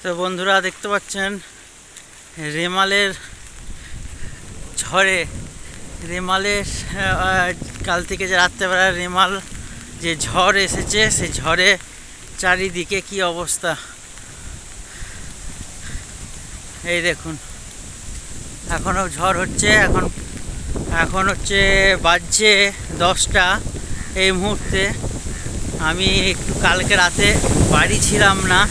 তো বন্ধুরা দেখতে পাচ্ছেন রেমালের ঝড়ে কাল থেকে যে রাত্রেবেলা রেমাল যে ঝড় এসেছে, সেই ঝড়ে চারিদিকে কি অবস্থা। এই দেখুন, এখনও ঝড় হচ্ছে। এখন হচ্ছে বাজছে 10টা। এই মুহূর্তে আমি একটু কালকে রাতে বাড়ি ছিলাম না,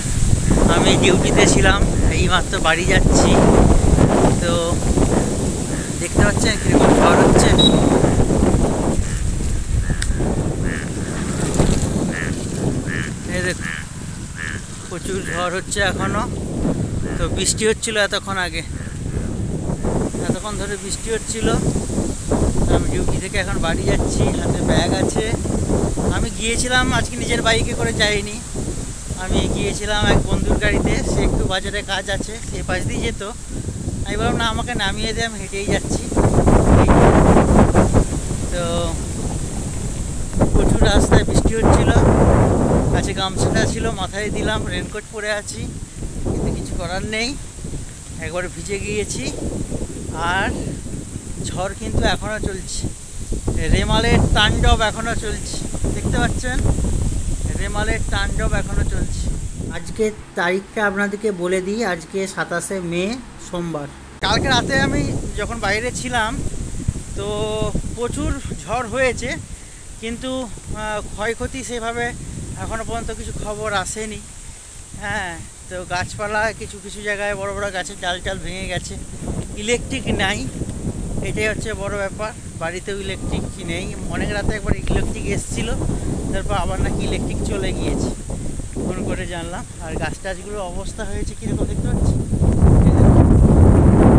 আমি ডিউটিতে ছিলাম, এইমাত্র বাড়ি যাচ্ছি। তো দেখতে পাচ্ছেন কীরকম ঝড় হচ্ছে। এই দেখুন, প্রচুর ঝড় হচ্ছে এখনও। তো বৃষ্টি হচ্ছিল এতক্ষণ ধরে বৃষ্টি হচ্ছিল। আমি ডিউটি থেকে এখন বাড়ি যাচ্ছি, হাতে ব্যাগ আছে। আমি গিয়েছিলাম আজকে নিজের বাইকে করে যাইনি, আমি গিয়েছিলাম এক বন্ধুর গাড়িতে। সে একটু বাজারে কাজ আছে, সে পাশ দিয়ে যেত। আমি বললাম না, আমাকে নামিয়ে দিয়ে আমি হেঁটেই যাচ্ছি। তো প্রচুর রাস্তায় বৃষ্টি হচ্ছিল, কাছে গামছাটা ছিল, মাথায় দিলাম, রেনকোট পরে আছি, কিন্তু কিছু করার নেই, একবারে ভিজে গিয়েছি। আর ঝড় কিন্তু এখনও চলছে, রেমালের তাণ্ডব এখনও চলছে। দেখতে পাচ্ছেন, রেমালের তাণ্ডব এখনও চলছে। আজকে তারিখটা আপনাদেরকে বলে দিই, আজকে 27শে মে, সোমবার। কালকে রাতে আমি যখন বাইরে ছিলাম, তো প্রচুর ঝড় হয়েছে, কিন্তু ক্ষয়ক্ষতি সেভাবে এখনও পর্যন্ত কিছু খবর আসেনি। হ্যাঁ, তো গাছপালা কিছু কিছু জায়গায় বড় বড় গাছের ডাল টাল ভেঙে গেছে। ইলেকট্রিক নাই, এটাই হচ্ছে বড় ব্যাপার। বাড়িতেও ইলেকট্রিক নেই। অনেক রাতে একবার ইলেকট্রিক এসেছিলো, তারপর আবার নাকি ইলেকট্রিক চলে গিয়েছে, ফোন করে জানলাম। আর গাছ টাছগুলোর অবস্থা হয়েছে কীরকম দেখতে পাচ্ছি,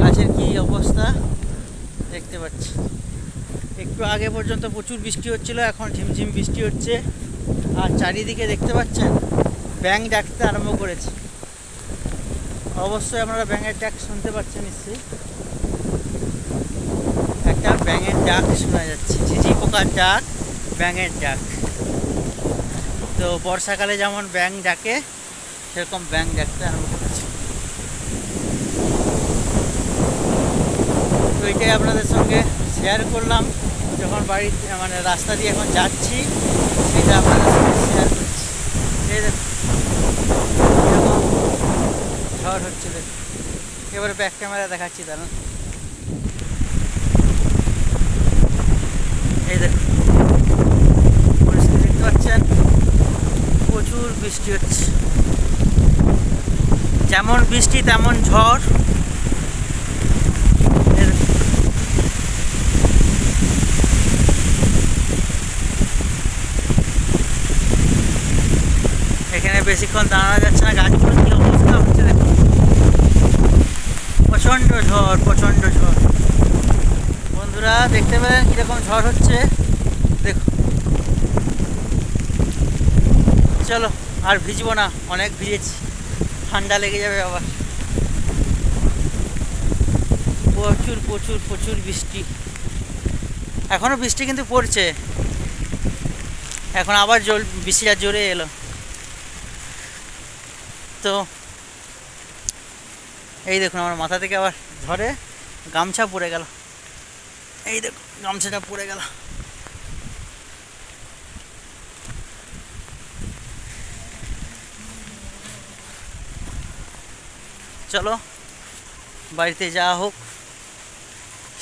গাছের কী অবস্থা দেখতে পাচ্ছি। একটু আগে পর্যন্ত প্রচুর বৃষ্টি হচ্ছিল, এখন ঝিমঝিম বৃষ্টি হচ্ছে। আর চারিদিকে দেখতে পাচ্ছেন ব্যাঙ ডাকতে আরম্ভ করেছে। অবশ্যই আপনারা ব্যাঙের ডাক শুনতে পাচ্ছেন নিশ্চয়ই। একটা ব্যাঙের ডাক শোনা যাচ্ছে, ঝিঝি পোকার ডাক, ব্যাঙের ডাক। তো বর্ষাকালে যেমন ব্যাঙ ডাকে, সেরকম ব্যাঙ ডাকতে আরম্ভ করেছে। তো এটাই আপনাদের সঙ্গে শেয়ার করলাম, যখন বাড়িতে মানে রাস্তা দিয়ে এখন যাচ্ছি, সেটা আপনাদের সঙ্গে শেয়ার করছি। এই দেখুন ঝড় হচ্ছে, দেখুন। এবারে ব্যাক ক্যামেরা দেখাচ্ছি, দাঁড়ান। এই দেখুন পরিস্থিতি দেখতে পাচ্ছেন, প্রচুর বৃষ্টি হচ্ছে। যেমন বৃষ্টি তেমন ঝড়। এখানে বেশিক্ষণ দাঁড়ানো যাচ্ছে না, গাছগুলো কি অবস্থা হচ্ছে দেখুন। প্রচণ্ড ঝড়, প্রচণ্ড ঝড়। বন্ধুরা দেখতে পেলেন কীরকম ঝড় হচ্ছে, দেখুন। চলো আর ভিজবো না, অনেক ভিজেছি, ঠান্ডা লেগে যাবে আবার। প্রচুর প্রচুর প্রচুর বৃষ্টি, এখনও বৃষ্টি কিন্তু পড়ছে। এখন আবার বৃষ্টিটা জোরে এলো। তো এই দেখুন, আমার মাথা থেকে আবার ঝড়ে গামছা পড়ে গেল। এই দেখুন গামছাটা পড়ে গেল। চলো বাড়িতে যাওয়া হোক।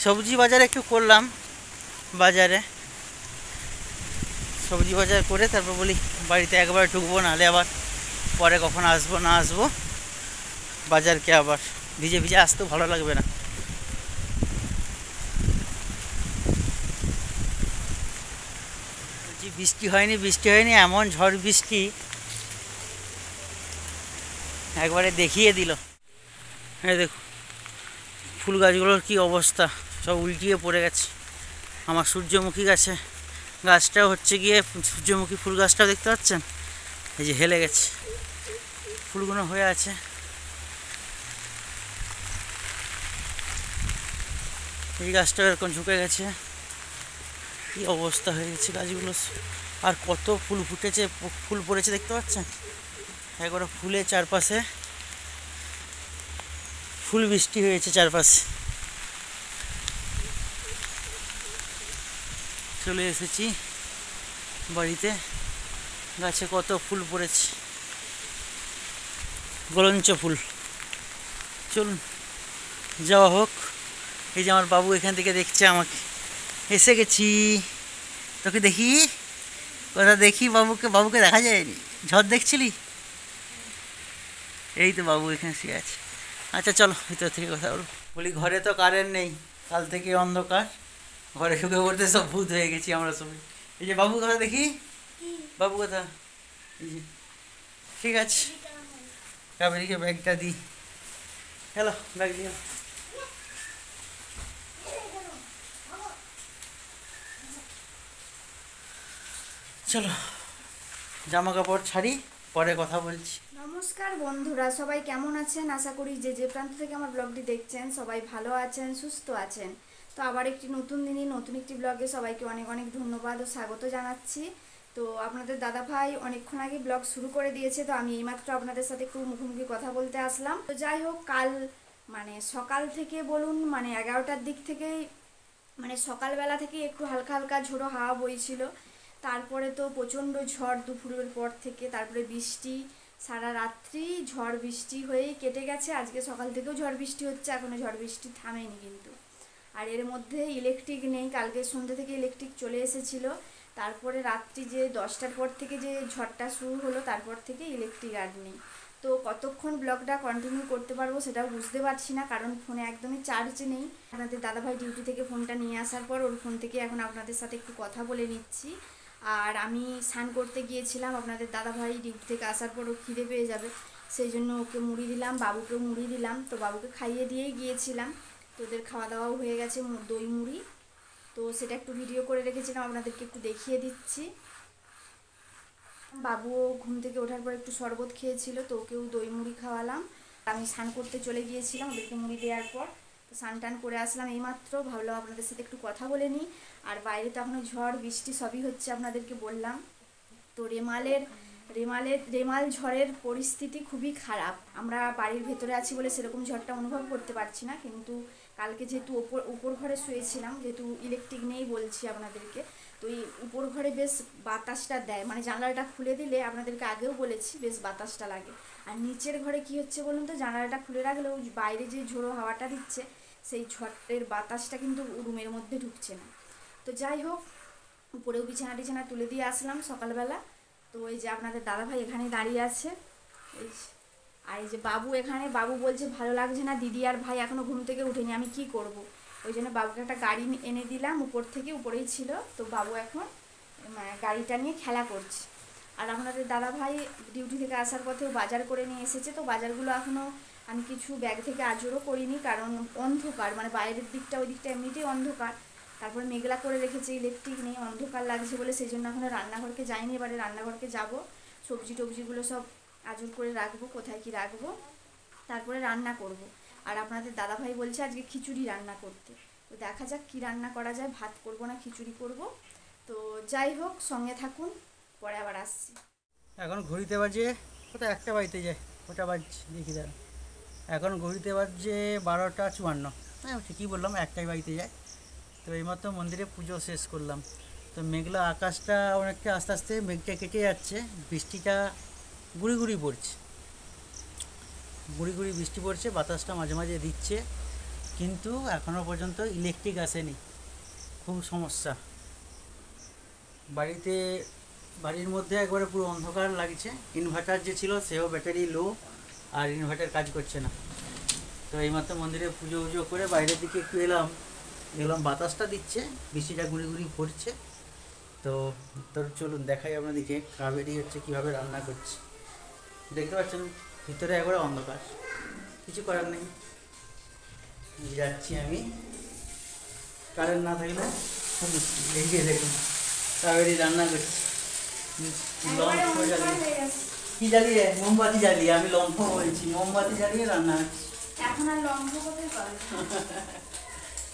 সবজি বাজার একটু করলাম, বাজারে সবজি বাজার করে তারপর বলি বাড়িতে একবার ঢুকবো, নাহলে আবার পরে কখন আসবো না আসবো। বাজারকে আবার ভিজে ভিজে আসতেও ভালো লাগবে না। বৃষ্টি হয়নি, এমন ঝড় বৃষ্টি একবারে দেখিয়ে দিল। এই দেখুন ফুল গাছগুলোর কি অবস্থা, সব উল্টিয়ে পড়ে গেছে। আমার সূর্যমুখী গাছটাও হচ্ছে গিয়ে, সূর্যমুখী ফুল গাছটাও দেখতে পাচ্ছেন, এই যে হেলে গেছে, ফুলগুলো হয়ে আছে। এই গাছটাও এরকম ঝুঁকে গেছে, কি অবস্থা হয়ে গেছে গাছগুলো। আর কত ফুল ফুটেছে, ফুল পড়েছে দেখতে পাচ্ছেন, একবারে ফুলে চারপাশে ফুল বৃষ্টি হয়েছে চারপাশে। চলে এসেছি বাড়িতে, গাছে কত ফুল পড়েছে, গলঞ্চ ফুল। চলুন যাওয়া হোক। এই যে আমার বাবু এখান থেকে দেখছে আমাকে, এসে গেছি। তোকে দেখি, কোথা দেখি বাবুকে? বাবুকে দেখা যায়নি, ঝড় দেখছিলি? এই তো বাবু এখানে শুয়ে আছে। আচ্ছা চলো ভিতর থেকে কথা বলবো। বলি ঘরে তো কারেন্ট নেই, কাল থেকে অন্ধকার, ঘরে ঢুকে পড়তে সব ভূত হয়ে গেছি আমরা সবাই। এই যে বাবু কথা দেখি, বাবু কথা, এই যে ঠিক আছে, কাবেরিকে ব্যাগটা দিই। হ্যালো, ব্যাগ দিও। চলো জামা কাপড় ছাড়ি, পরে কথা বলছি। নমস্কার বন্ধুরা, সবাই কেমন আছেন? আশা করি যে যে প্রান্ত থেকে আমার ব্লগটি দেখছেন সবাই ভালো আছেন, সুস্থ আছেন। তো আবার একটি নতুন দিনই নতুন একটি ব্লগে সবাইকে অনেক অনেক ধন্যবাদ ও স্বাগত জানাচ্ছি। তো আপনাদের দাদা ভাই অনেকক্ষণ আগে ব্লগ শুরু করে দিয়েছে, তো আমি এইমাত্র আপনাদের সাথে একটু মুখোমুখি কথা বলতে আসলাম। তো যাই হোক, কাল মানে সকাল থেকে বলুন, মানে 11টার দিক থেকেই, মানে সকালবেলা থেকে একটু হালকা হালকা ঝোড়ো হাওয়া বইছিল। তারপরে তো প্রচণ্ড ঝড় দুপুরের পর থেকে, তারপরে বৃষ্টি, সারা রাত্রি ঝড় বৃষ্টি হয়েই কেটে গেছে। আজকে সকাল থেকেও ঝড় বৃষ্টি হচ্ছে, এখনও ঝড় বৃষ্টি থামেনি কিন্তু। আর এর মধ্যে ইলেকট্রিক নেই, কালকে সন্ধ্যে থেকে ইলেকট্রিক চলে এসেছিলো। তারপরে রাত্রি যে 10টার পর থেকে যে ঝড়টা শুরু হলো, তারপর থেকে ইলেকট্রিক আর নেই। তো কতক্ষণ ব্লগটা কন্টিনিউ করতে পারবো সেটাও বুঝতে পারছি না, কারণ ফোনে একদমই চার্জ নেই। আপনাদের দাদাভাই ডিউটি থেকে ফোনটা নিয়ে আসার পর ওর ফোন থেকে এখন আপনাদের সাথে একটু কথা বলে নিচ্ছি। আর আমি স্নান করতে গিয়েছিলাম, আপনাদের দাদাভাই ডিউটি থেকে আসার পর ও খিদে পেয়ে যাবে, সেই জন্য ওকে মুড়ি দিলাম, বাবুকেও মুড়ি দিলাম। তো বাবুকে খাইয়ে দিয়েই গিয়েছিলাম। তো ওদের খাওয়া দাওয়াও হয়ে গেছে, দই মুড়ি। তো সেটা একটু ভিডিও করে রেখেছিলাম, আপনাদেরকে একটু দেখিয়ে দিচ্ছি। বাবুও ঘুম থেকে ওঠার পর একটু শরবত খেয়েছিল, তো ওকেও দই মুড়ি খাওয়ালাম। আমি স্নান করতে চলে গিয়েছিলাম ওদেরকে মুড়ি দেওয়ার পর। তো স্নান টান করে আসলাম এইমাত্র, ভাবলাম আপনাদের সাথে একটু কথা বলে নিই। আর বাইরে তো এখনও ঝড় বৃষ্টি সবই হচ্ছে, আপনাদেরকে বললাম। তো রেমাল ঝড়ের পরিস্থিতি খুবই খারাপ। আমরা বাড়ির ভেতরে আছি বলে সেরকম ঝড়টা অনুভব করতে পারছি না, কিন্তু কালকে যেহেতু উপর ঘরে শুয়েছিলাম, যেহেতু ইলেকট্রিক নেই বলছি আপনাদেরকে, তো এই উপর ঘরে বেশ বাতাসটা দেয়, মানে জানলাটা খুলে দিলে, আপনাদেরকে আগেও বলেছি, বেশ বাতাসটা লাগে। আর নিচের ঘরে কি হচ্ছে বলুন তো, জানলাটা খুলে রাখলেও বাইরে যে ঝোড়ো হাওয়াটা দিচ্ছে, সেই ঝড়ের বাতাসটা কিন্তু রুমের মধ্যে ঢুকছে না। তো যাই হোক, উপরেও বিছানা টিছানা তুলে দিয়ে আসলাম সকালবেলা। তো এই যে আপনাদের দাদাভাই এখানে দাঁড়িয়ে আছে, এই আর এই যে বাবু এখানে। বাবু বলছে ভালো লাগছে না, দিদি আর ভাই এখনও ঘুম থেকে উঠেনি, আমি কি করব। ওই জন্য বাবুকে একটা গাড়ি এনে দিলাম, উপর থেকে, উপরেই ছিল। তো বাবু এখন গাড়িটা নিয়ে খেলা করছে। আর আপনাদের দাদাভাই ডিউটি থেকে আসার পথেও বাজার করে নিয়ে এসেছে। তো বাজারগুলো এখনও আমি কিছু ব্যাগ থেকে আজরও করিনি, কারণ অন্ধকার, মানে বাইরের দিকটা, ওই দিকটা এমনিতেই অন্ধকার। তারপরে মেঘলা করে রেখেছে, ইলেকট্রিক নেই, অন্ধকার লাগছে বলে সেই জন্য এখনও রান্নাঘরকে যাইনি। এবারে রান্নাঘরকে যাব, সবজি টবজিগুলো সব আজর করে রাখবো, কোথায় কি রাখবো, তারপরে রান্না করব। আর আপনাদের দাদাভাই বলছে আজকে খিচুড়ি রান্না করতে। তো দেখা যাক কি রান্না করা যায়, ভাত করব না খিচুড়ি করব। তো যাই হোক, সঙ্গে থাকুন, পরে আবার আসছি। এখন ঘড়িতে বাজে কোথায়, 1টা বাজতে যায়, ওটা বাজছে দেখি দাঁড়া। এখন ঘড়িতে বাজছে 12টা 54। হ্যাঁ ঠিকই বললাম, 1টাই বাজতে যায়। তো এইমাত্র মন্দিরে পুজো শেষ করলাম। তো মেঘলা আকাশটা অনেকটা আস্তে আস্তে মেঘটা কেটে যাচ্ছে, বৃষ্টিটা গুড়ি গুড়ি পড়ছে, গুড়ি গুড়ি বৃষ্টি পড়ছে, বাতাসটা মাঝে মাঝে দিচ্ছে, কিন্তু এখনও পর্যন্ত ইলেকট্রিক আসেনি। খুব সমস্যা বাড়ির মধ্যে, একবারে পুরো অন্ধকার লাগছে। ইনভার্টার যে ছিল সেও ব্যাটারি লো, আর ইনভার্টার কাজ করছে না। তো এইমাত্র মন্দিরে পুজো উজো করে বাইরের দিকে একটু এলাম, বাতাসটা দিচ্ছে, বৃষ্টিটা গুঁড়ি গুঁড়ি পড়ছে। তো চলুন দেখাই আপনাদেরকে কাবেরি হচ্ছে কীভাবে রান্না করছে। দেখতে পাচ্ছেন ভিতরে একবারে অন্ধকার, কিছু করার নেই, যাচ্ছি আমি। কারেন্ট না থাকলে খুব মুশকিল। এই যে দেখুন কাবেরি রান্না করছে, লম্ফ জ্বালিয়ে। কি জ্বালিয়ে? মোমবাতি জ্বালিয়ে। আমি লম্ফ বলছি, মোমবাতি জ্বালিয়ে রান্না হচ্ছে। এখন আর লম্ফ কোথায় পাবে,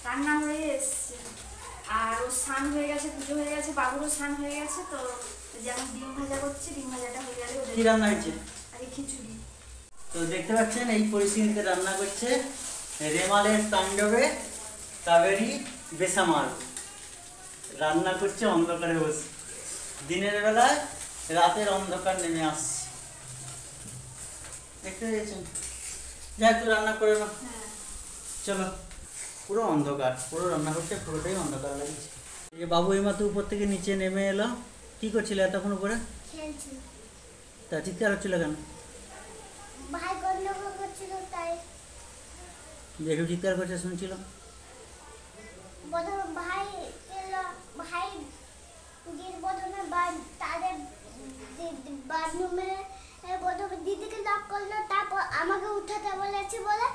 রান্না হয়ে এসছে। আর ও স্নান হয়ে গেছে, পুজো হয়ে গেছে, বাবুরও স্নান হয়ে গেছে। তো যেমন ডিম ভাজা করছি, ডিম ভাজাটা হয়ে গেলে কি রান্না হয়েছে? আরে খিচুড়ি। তো দেখতে পাচ্ছেন এই পরিস্থিতিতে রান্না করছে রেমালের তাণ্ডবে কাবেরী বেসামাল। রান্না করছে অন্ধকারে বসে, দিনের বেলায় রাতের অন্ধকার নেমে আসছে, দেখতে পেয়েছেন? যা একটু রান্না করে না, চলো। পুরো অন্ধকার, পুরো রান্না করছে পুরোটাই অন্ধকার লাগছে। এই যে বাবু এইমাত্র উপর থেকে নিচে নেমে এলো। কি করছিল এতক্ষণ উপরে? খেলছিল। তা চিৎকার হচ্ছিল কেন? ভাই গন্ডগোল করছিল তাই। দেখে চিৎকার করছে শুনছিল। প্রথমে ভাই ভাই গিয়ে প্রথমে তাদের বাথরুমে প্রথমে দিদিকে লক করলো, তারপর আমাকে উঠাতে বলেছে বলে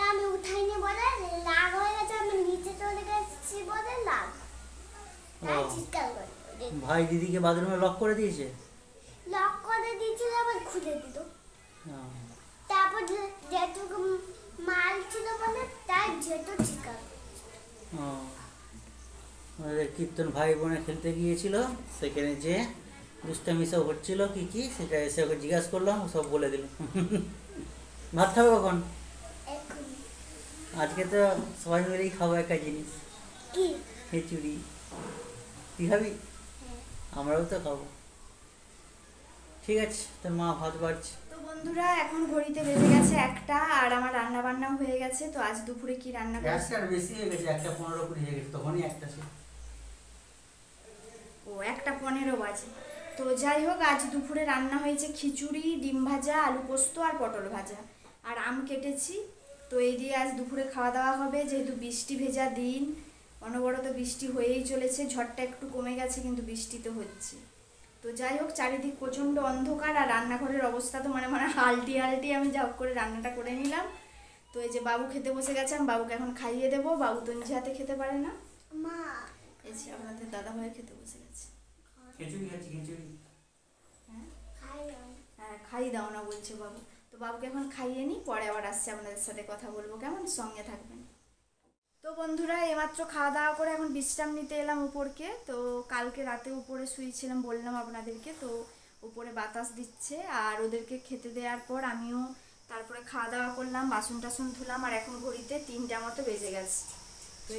আমি উঠাইনি বলে লাগ হয়ে গেছে, আমি নিচে চলে গেছি বলে লাগ। তাই চিৎকার করে ভাই দিদিকে বাথরুমে লক করে দিয়েছে। লক করে দিয়েছিল, আবার খুলে দিত। হ্যাঁ। তারপর যেটুকু মাল ছিল বলে তাই যেত চিৎকার। আমাদের কীর্তন ভাই বোনে খেলতে গিয়েছিল, সেখানে যে দুষ্টামি সব হচ্ছিল কি কি সেটা এসে ওকে জিজ্ঞাসা করলাম, সব বলে দিল। ভাত খাবে কখন? এক্ষুনি। আজকে তো সবাই মিলেই খাবো একটা জিনিস, কি? খিচুড়ি। তুই খাবি? হ্যাঁ। আমরাও তো খাবো। ঠিক আছে, তোর মা ভাত বাড়ছে। তো বন্ধুরা এখন ঘড়িতে বেজে গেছে 1টা, আর আমার রান্না বান্নাও হয়ে গেছে। তো আজ দুপুরে কি রান্না করছি? গ্যাসটা আর বেশি হয়ে গেছে, 1:15-20 হয়ে গেছে, তখনই একটা ছিল। ও 1:15 বাজে। তো যাই হোক, আজ দুপুরে রান্না হয়েছে খিচুড়ি, ডিম ভাজা, আলু পোস্ত আর পটল ভাজা, আর আম কেটেছি। তো এই দিয়ে আজ দুপুরে খাওয়া দাওয়া হবে। যেহেতু বৃষ্টি ভেজা দিন, অনবরত বৃষ্টি হয়েই চলেছে, ঝড়টা একটু কমে গেছে কিন্তু বৃষ্টি তো হচ্ছে। তো যাই হোক, চারিদিক প্রচণ্ড অন্ধকার, আর রান্নাঘরের অবস্থা তো মানে হালটি হালটি। আমি যা হোক করে রান্নাটা করে নিলাম। তো এই যে বাবু খেতে বসে গেছে, আমি বাবুকে এখন খাইয়ে দেবো। বাবু তো নিজে হাতে খেতে পারে না। মা এই যে আপনাদের দাদা ভাই খেতে বসে গেছে। খিচুড়ি খাচ্ছি, খিচুড়ি। খাই না। হ্যাঁ, খাইয়ে দাও না বলছে বাবু। তো বাবুকে এখন খাইয়ে নিই, পরে আবার আসছে আপনাদের সাথে কথা বলবো, কেমন? সঙ্গে থাকবেন। তো বন্ধুরা এইমাত্র খাওয়া দাওয়া করে এখন বিশ্রাম নিতে এলাম উপরকে। তো কালকে রাতে উপরে শুয়েছিলাম বললাম আপনাদেরকে। তো উপরে বাতাস দিচ্ছে, আর ওদেরকে খেতে দেওয়ার পর আমিও তারপরে খাওয়া দাওয়া করলাম, বাসন টাসন ধুলাম, আর এখন ঘড়িতে 3টা মতো বেজে গেছে। তো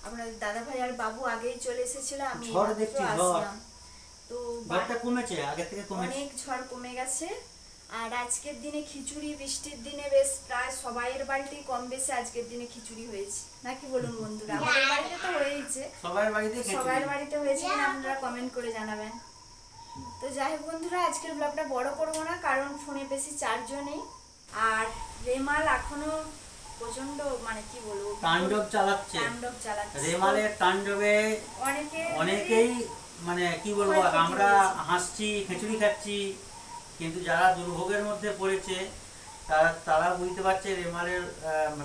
আপনাদের দাদা ভাই আর বাবু আগেই চলে এসেছিল, আমি ঝড় এইমাত্র দেখছি, ঝড়। আসলাম। তো ঝড়টা কমেছে, আগে থেকে কমেছে। অনেক ঝড় কমে গেছে। আর আজকের দিনে খিচুড়ি, বৃষ্টির দিনে বেশ প্রায় সবাইয়ের বাড়িতেই কম বেশি আজকের দিনে খিচুড়ি হয়েছে, নাকি বলুন বন্ধুরা? আমাদের বাড়িতে তো হয়েছে, সবার বাড়িতে সবার বাড়িতে হয়েছে কিনা আপনারা কমেন্ট করে জানাবেন। তো যাই হোক বন্ধুরা, আজকের ব্লগটা বড় করবো না, কারণ ফোনে বেশি চার্জও নেই। আর রেমাল এখনো প্রচন্ড মানে কি বলবো তাণ্ডব চালাচ্ছে। তাণ্ডব চালাচ্ছে। রেমালের তাণ্ডবে অনেকেই মানে কি বলবো, আমরা হাসছি, খিচুড়ি খাচ্ছি, কিন্তু যারা দুর্ভোগের মধ্যে পড়েছে তারা বুঝতে পারছে রেমালের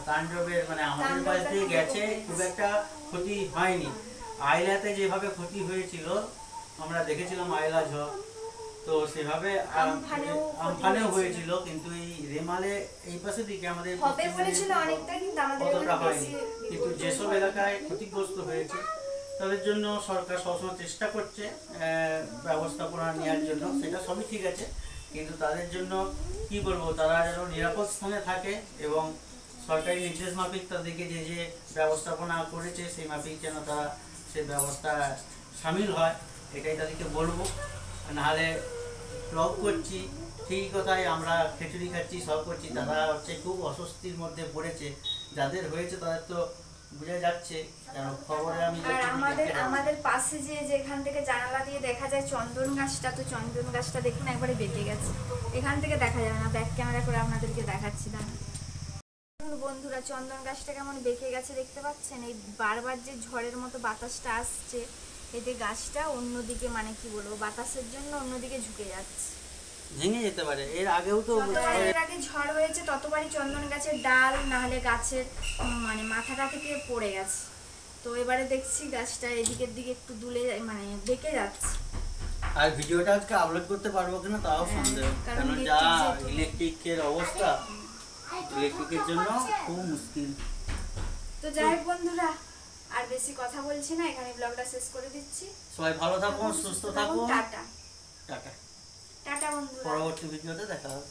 তাণ্ডবের মানে আমাদের পাশ দিয়ে গেছে, খুব একটা ক্ষতি হয়নি। আইলাতে যেভাবে ক্ষতি হয়েছিল আমরা দেখেছিলাম, আইলা ঝড়, তো সেভাবে আমফানেও হয়েছিল, কিন্তু এই রেমালে এই পাশের দিকে আমাদের হবে বলেছিল অনেকটা, কিন্তু আমাদের অতটা এখানে হয়নি। বেশি কিন্তু যেসব এলাকায় ক্ষতিগ্রস্ত হয়েছে তাদের জন্য সরকার সবসময় চেষ্টা করছে ব্যবস্থাপনা নেওয়ার জন্য, সেটা সবই ঠিক আছে, কিন্তু তাদের জন্য কি বলবো, তারা যেন নিরাপদ স্থানে থাকে এবং সরকারি নির্দেশ মাফিক তাদেরকে যে যে ব্যবস্থাপনা করেছে সেই মাফিক যেন তারা সে ব্যবস্থা সামিল হয়, এটাই তাদেরকে বলবো। নাহলে ব্লগ করছি ঠিকই কথাই, আমরা খিচুড়ি খাচ্ছি, সব করছি, তারা হচ্ছে খুব অস্বস্তির মধ্যে পড়েছে। যাদের হয়েছে তাদের তো বোঝা যাচ্ছে, কারণ খবরে আমি আর আমাদের পাশে যেখান থেকে জানালা দিয়ে দেখা যায় চন্দন গাছটা, তো চন্দন গাছটা দেখুন একবারে বেঁকে গেছে, এখান থেকে দেখা যাবে না, ব্যাক ক্যামেরা করে আপনাদেরকে দেখাচ্ছি না বন্ধুরা। চন্দন গাছটা কেমন বেঁকে গেছে দেখতে পাচ্ছেন? এই বারবার যে ঝড়ের মতো বাতাসটা আসছে, এতে গাছটা অন্যদিকে মানে কি বলবো, বাতাসের জন্য অন্যদিকে ঝুঁকে যাচ্ছে, ভেঙে যেতে পারে। এর আগেও তো এর আগে ঝড় হয়েছে, ততবারই চন্দন গাছের ডাল না হলে গাছের মানে মাথাটা থেকে পড়ে গেছে। তো এবারে দেখছি গাছটা এদিকের দিকে একটু দুলে মানে বেঁকে যাচ্ছে। আর ভিডিওটা আজকে আপলোড করতে পারবো কিনা তাও সন্দেহ, কারণ যা ইলেকট্রিকের অবস্থা, ইলেকট্রিকের জন্য খুব মুশকিল। তো যাই হোক বন্ধুরা, আর বেশি কথা বলছি না, এখানে ব্লগটা শেষ করে দিচ্ছি। সবাই ভালো থাকুন, সুস্থ থাকুন, টাটা টাটা। টাটা বন্ধুরা। পরবর্তী ভিডিওতে দেখা হবে।